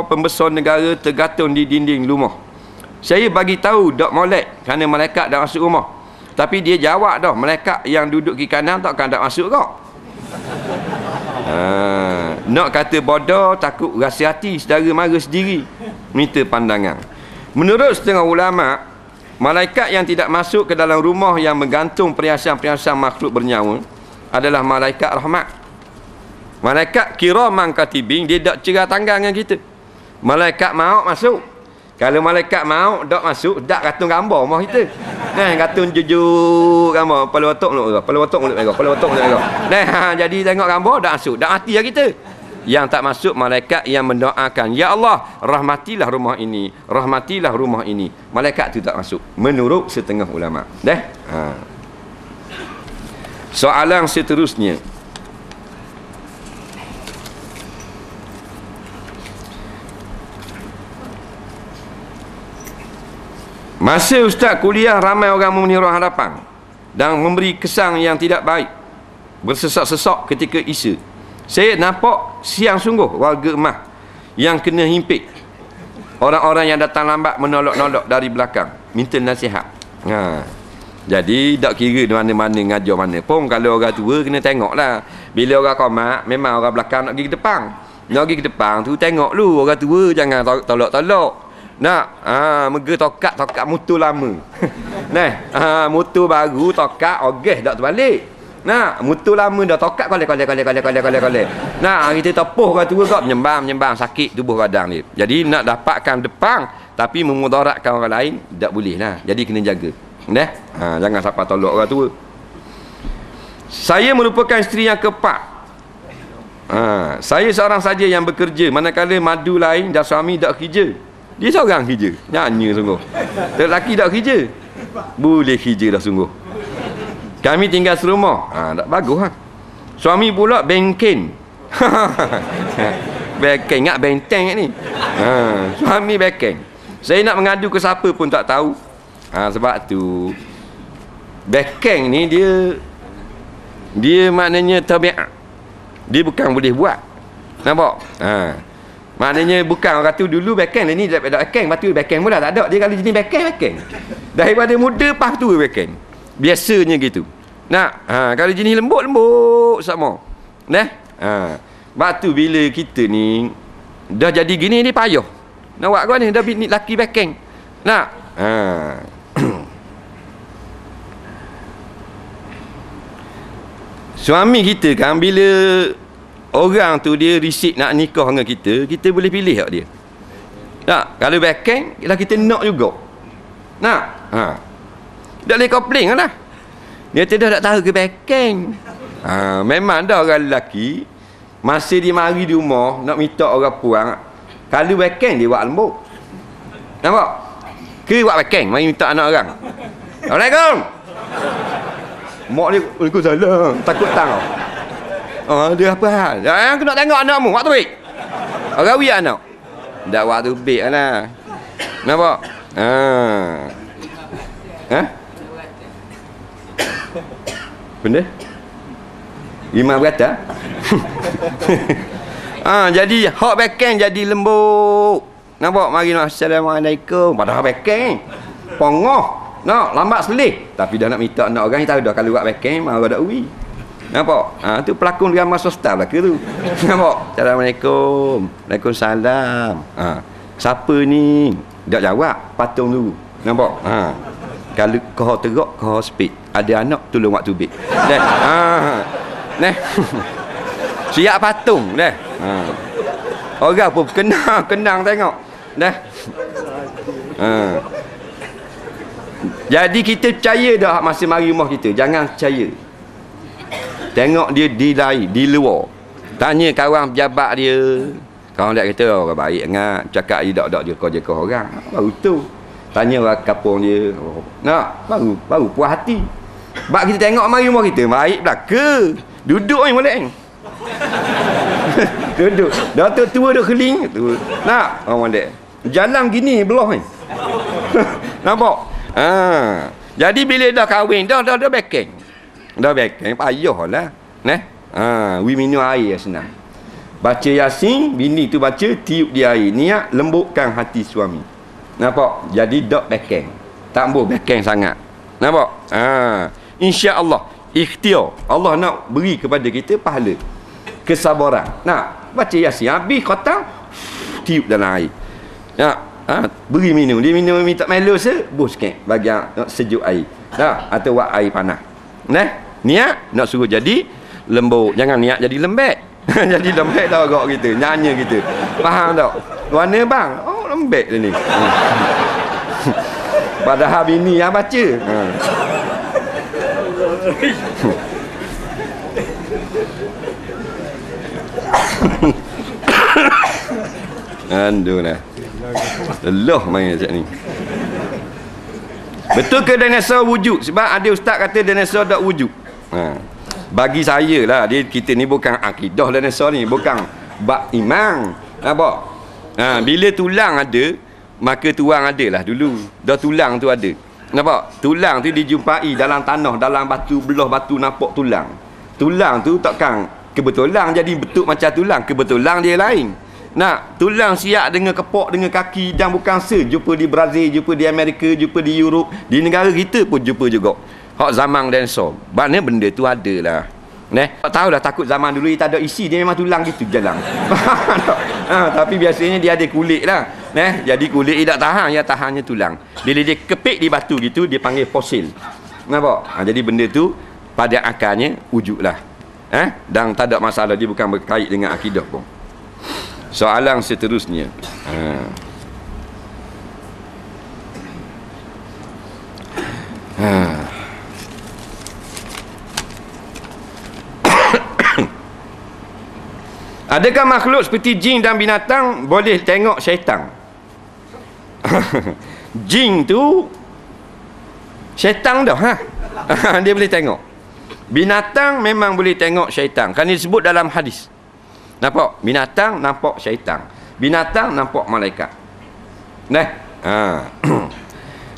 pembesar negara tergantung di dinding rumah. Saya bagi tahu dok molek kerana malaikat dah masuk rumah. Tapi dia jawab dah, malaikat yang duduk di kanan takkan tak masuk kau. Nak kata bodoh, takut rasa hati, saudara mara sendiri. Minta pandangan. Menurut setengah ulama, malaikat yang tidak masuk ke dalam rumah yang menggantung perhiasan-perhiasan makhluk bernyawa adalah malaikat rahmat. Malaikat kiraman katibin, dia tak cerah tanggang dengan kita. Malaikat maut masuk. Kalau malaikat maut tak masuk, tak gantung gambar rumah kita. Nah, gantung jujuk gambar kepala otak mulut merah, kepala otak mulut merah, kepala otak mulut merah. Nah, jadi tengok gambar tak masuk, tak mati lah kita. Yang tak masuk malaikat yang mendoakan, ya Allah, rahmatilah rumah ini, rahmatilah rumah ini. Malaikat tu tak masuk menurut setengah ulama. Dah. Soalan seterusnya. Masa ustaz kuliah, ramai orang meniru harapan dan memberi kesan yang tidak baik, bersesak-sesak ketika Isya. Saya nampak siang sungguh warga emah yang kena himpit. Orang-orang yang datang lambat menolak-nolak dari belakang, minta nasihat. Jadi tak kira di mana-mana ngajar mana pun, kalau orang tua kena tengok lah. Bila orang komat, memang orang belakang nak pergi ke depan. Nak pergi ke depan tu tengok lu orang tua, jangan tolak-tolak. Nak, mega tokat motor lama. Nah, motor baru tokat ogeh dak terbalik. Nah, motor lama dah tokat kolek. Nah, kita tepuh orang tua kau menyembang sakit tubuh badan dia. Jadi nak dapatkan depan tapi memudaratkan orang lain tak boleh lah. Jadi kena jaga. Nah, jangan sampai tolak orang tua. Saya merupakan isteri yang keempat. Saya seorang saja yang bekerja, manakala madu lain dan suami tak kerja. Dia seorang kerja. Nyanyi sungguh. Lelaki tak kerja. Boleh kerja dah sungguh. Kami tinggal serumah. Tak bagus ha. Suami pula bengken. Bengken, ingat benteng ni. Suami bengken. Saya nak mengadu ke siapa pun tak tahu. Sebab tu bengken ni dia maknanya tabiat. Dia bukan boleh buat. Nampak? Maknanya bukan orang tu dulu backhand, ni tak backhand, lepas tu backhand pula tak ada. Dia kalau jenis backhand. Daripada muda pas tu backhand. Biasanya gitu. Nak, kalau jenis lembut sama. Nah, sebab tu bila kita ni dah jadi gini ni payah. Nak buat kau ni dah bini laki backhand. Nak, suami kita kan bila orang tu dia risik nak nikah dengan kita boleh pilih tak dia? Tak, kalau backhand kita nak juga. Nak, tak boleh komplain lah. Dia tidak tahu ke backhand. Memang dah orang lelaki masa dia mari di rumah nak minta orang puang, kalau backhand dia buat lembut. Nampak? Ke buat backhand mari minta anak orang. Assalamualaikum. Mak dia, Waalaikumsalam, takut tang. Dia apa hal? Aku nak tengok anakmu, waktu baik. Rawi anak. Tak waktu baik lah. Nampak? Benda? Imam berkata? Jadi hak backhand jadi lembut. Nampak? Mari nak Assalamualaikum. Padahal backhand pongoh. Nak lambat selih. Tapi dah nak minta anak orang, tahu dah kalau buat backhand marah dak uwi. Nampak? Tu pelakon drama swasta lah ke tu. Nampak? Assalamualaikum. Waalaikumsalam. Siapa ni? Tak jawab, patung dulu. Nampak? Kalau kau teruk, kau speed. Ada anak tolong waktu bit. Nah. Siap patung dah. Orang pun kenang tengok. Dah. Jadi kita percaya dah masa mari rumah kita. Jangan percaya. Tengok dia di luar. Tanya kawan pejabat dia. Kawan dia kata orang baik sangat. Cakap dia tak dia jaga orang. Baru tu. Tanya orang kapung dia. Nak baru puas hati. Sebab kita tengok mari rumah kita. Baik pula ke? Duduk ni boleh. Duduk. Dah tua duk keling. Nak orang dia. Jalan gini belah ni. Nampak? Jadi bila dah kahwin dah backhand. Dah backhand payahlah. Nah. We minum air senang. Baca Yasin, bini tu baca, tiup di air. Niat lembutkan hati suami. Nampak? Jadi dok bekeng. Tak boleh bekeng sangat. Nampak? InsyaAllah. Ikhtiar. Allah nak beri kepada kita pahala. Kesabaran. Nak baca Yasin. Habis kotak, tiup dalam air. Beri minum. Dia minum tak melo bus sikit. Bagi sejuk air. Atau buat air panas. Niat nak suruh jadi lembut. Jangan niat jadi lembek. Jadi lembek dah agak kita, nyanyi kita. Faham tak? Warna bang? Oh, lembek dia ni. Padahal bini yang baca. Aduh lah. Lelah main macam ni. Betul ke dinosaur wujud? Sebab ada ustaz kata dinosaur tak wujud. Bagi saya lah, kita ni bukan akidah dinosaur ni, bukan bab iman. Nampak? Bila tulang ada, maka tuang ada lah dulu. Dah tulang tu ada. Nampak? Tulang tu dijumpai dalam tanah, dalam batu, belah batu nampak tulang. Tulang tu takkan kebetulan jadi bentuk macam tulang, kebetulan dia lain. Tulang siap dengan kepok, dengan kaki, dan bukan jumpa di Brazil, jumpa di Amerika, jumpa di Europe, di negara kita pun jumpa juga. Hak zaman dinosaur. Maknanya benda tu ada lah. Tak tahu dah, takut zaman dulu dia tak ada isi, dia memang tulang gitu jalan. Tapi biasanya dia ada kulit lah. Jadi kulit dia tak tahan, dia tahannya tulang. Bila dia kepik di batu gitu, dia panggil fosil. Nampak? Jadi benda tu pada akalnya wujud lah. Dan tak ada masalah, dia bukan berkait dengan akidah pun. Soalan seterusnya. Adakah makhluk seperti jin dan binatang boleh tengok syaitan? Jin tu syaitan dah. Dia boleh tengok. Binatang memang boleh tengok syaitan. Kan disebut dalam hadis. Nampak? Binatang nampak syaitan. Binatang nampak malaikat.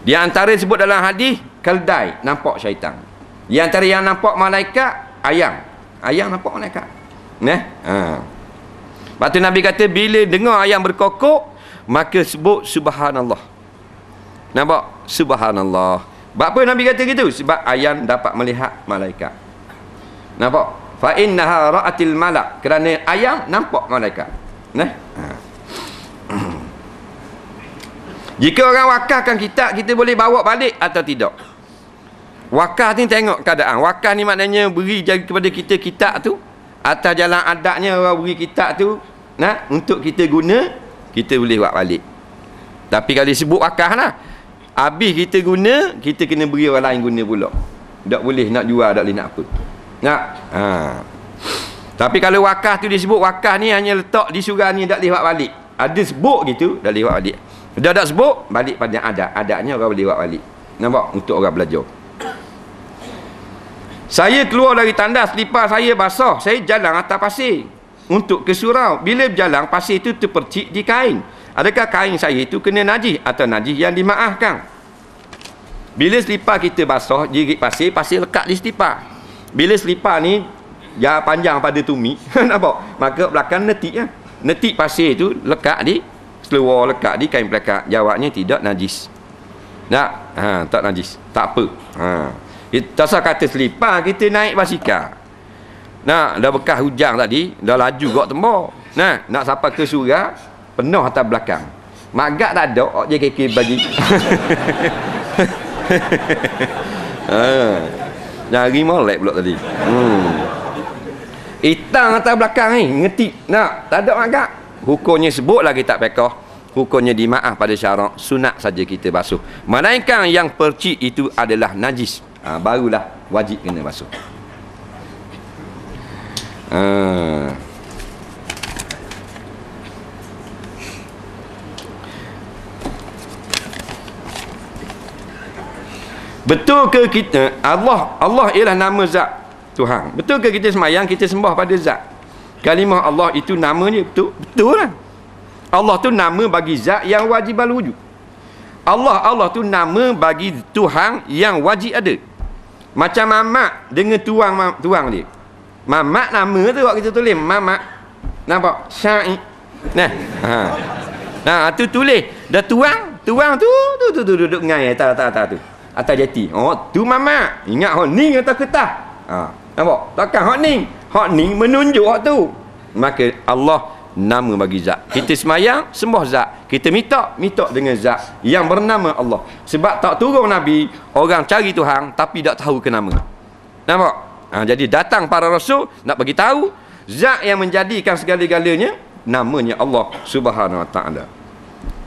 Di antara disebut dalam hadis, keldai nampak syaitan. Di antara yang nampak malaikat, ayam. Ayam nampak malaikat. Lepas tu Nabi kata, bila dengar ayam berkokok, maka sebut subhanallah. Nampak? Subhanallah. Sebab apa Nabi kata gitu? Sebab ayam dapat melihat malaikat. Nampak? Fa innaha ra'atil malak. Kerana ayam nampak malaikat. Jika orang wakafkan kitab, kita boleh bawa balik atau tidak? Wakaf ni tengok keadaan. Wakaf ni maknanya beri kepada kita kitab tu, atas jalan adatnya orang beri kitab tu untuk kita guna, kita boleh buat balik. Tapi kalau disebut wakaf lah, habis kita guna, kita kena beri orang lain guna pula. Tak boleh nak jual, tak boleh nak apa. Tapi kalau wakaf tu disebut wakaf ni hanya letak di surau ni, tak boleh buat balik. Ada sebut gitu, tak boleh buat balik. Dah tak sebut, balik pada adat. Adatnya orang boleh buat balik. Nampak? Untuk orang belajar. Saya keluar dari tandas, selipar saya basah, saya jalan atas pasir untuk ke surau. Bila berjalan, pasir itu terpercik di kain. Adakah kain saya itu kena najis atau najis yang dimaafkan? Bila selipar kita basah, jerit pasir, pasir lekat di selipar. Bila selipar ni jarak panjang pada tumi, nampak? Maka belakang netik lah. Netik pasir itu lekat di seluar, lekat di kain pelekat. Jawabnya tidak najis. Tak najis. Tak apa. Tak usah kata selipar, kita naik basikal. Dah bekas hujan tadi, dah laju kat tembok. Nak sampai ke surau, penuh atas belakang. Magat tak ada, je keke bagi. Nyari molek pula tadi. Hitam atas belakang ni, ngetik. Tak ada magat. Hukumnya sebutlah kitab fiqh. Hukumnya dimaaf pada syarak, sunat saja kita basuh. Melainkan yang percik itu adalah najis. Barulah wajib kena basuh. Betul ke kita Allah ialah nama zat Tuhan? Betul ke kita semayang, kita sembah pada zat? Kalimah Allah itu namanya betul? Betul lah. Allah tu nama bagi zat yang wajib al-wujud. Allah tu nama bagi Tuhan yang wajib ada. Macam mamak dengan tuang dia. Mamak nama tu waktu kita tulis mamak. Nampak? Syai. Nah. Ha. Nah, tu tulis. Dah tuang tu duduk ngai atas tu. Atas jati. Oh, tu mamak. Ingat hok ning atau ketah. Ha. Nampak? Takkan hok ning. Hok ning menunjuk hok tu. Maka Allah nama bagi zat. Kita semayang sembah zat. Kita minta dengan zat yang bernama Allah. Sebab tak turun Nabi, orang cari Tuhan tapi tak tahu ke nama. Nampak? Ha, jadi datang para rasul nak bagi tahu zat yang menjadikan segala-galanya namanya Allah Subhanahu Wa Taala.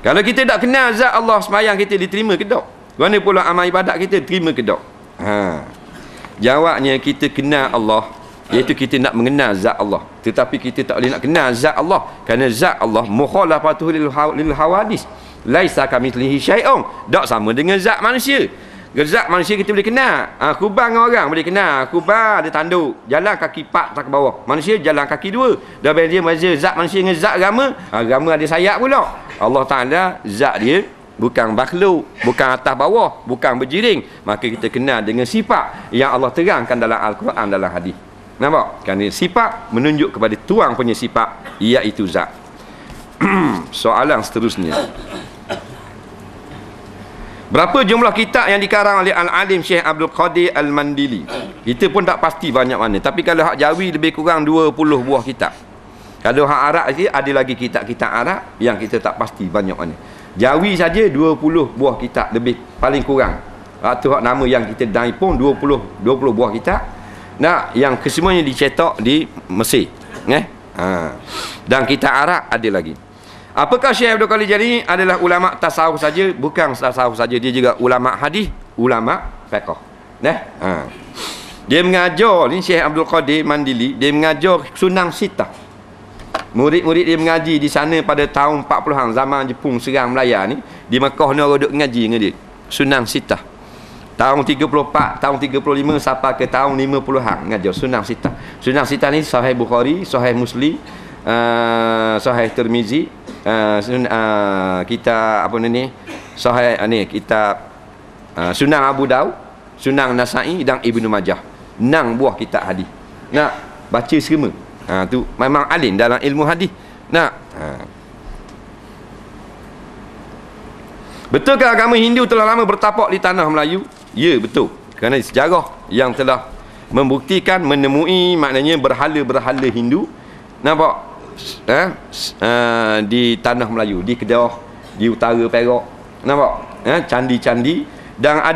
Kalau kita tak kenal zat Allah, semayang kita diterima ke tak? Mana pula amal ibadat kita diterima ke tak? Ha. Jawabnya kita kenal Allah, iaitu kita nak mengenal zat Allah. Tetapi kita tak boleh nak kenal zat Allah kerana zat Allah mukhalafatuhu lil hawadis. Laisa kamitslihi syai'un. Tak sama dengan zat manusia. Zat manusia kita boleh kenal. Kubang orang boleh kenal. Kubang ada tanduk, jalan kaki 4 tak ke bawah. Manusia jalan kaki 2. Dah beza zat manusia dengan zat agama. Agama ada sayap pula. Allah Taala zat dia bukan makhluk, bukan atas bawah, bukan berjiring. Maka kita kenal dengan sifat yang Allah terangkan dalam Al-Quran, dalam hadis. Nampak? Kerana sifat menunjuk kepada tuang punya sifat, iaitu zat. Soalan seterusnya. Berapa jumlah kitab yang dikarang oleh Al-Alim Syekh Abdul Qadir Al-Mandili? Kita pun tak pasti banyak mana. Tapi kalau hak Jawi lebih kurang 20 buah kitab. Kalau hak Arab saja ada lagi kitab-kitab Arab yang kita tak pasti banyak mana. Jawi saja 20 buah kitab lebih paling kurang. Waktu hak nama yang kita dai pun 20 buah kitab. Nah, yang kesemuanya dicetak di Mesir. Dan kitab Arab ada lagi. Apakah Syekh Abdul Qadir Jilani adalah ulama tasawuf saja? Bukan tasawuf saja, dia juga ulama hadis, ulama fiqh. Dia mengajar ni, Syekh Abdul Qadir Mandili, dia mengajar Sunang Sitah. Murid-murid dia mengaji di sana pada tahun 40-an, zaman Jepun serang Melaya ni. Di Mekah ni orang duduk mengaji dengan dia. Sunang Sitah. Tahun 34, tahun 35 sampai ke tahun 50-an mengajar Sunang Sitah. Sunang Sitah ni Sahih Bukhari, Sahih Muslim, Sahih Tirmizi, kitab apa ni? Sahih ni kitab Sunan Abu Daud, Sunan Nasa'i dan Ibnu Majah. 6 buah kitab hadis. Nak baca semua. Tu memang alim dalam ilmu hadis. Betulkah agama Hindu telah lama bertapak di tanah Melayu? Ya, betul. Kerana sejarah yang telah membuktikan, menemui maknanya berhala-berhala Hindu. Nampak? Di tanah Melayu, di Kedah, di utara Perak. Nampak? Candi-candi dan ada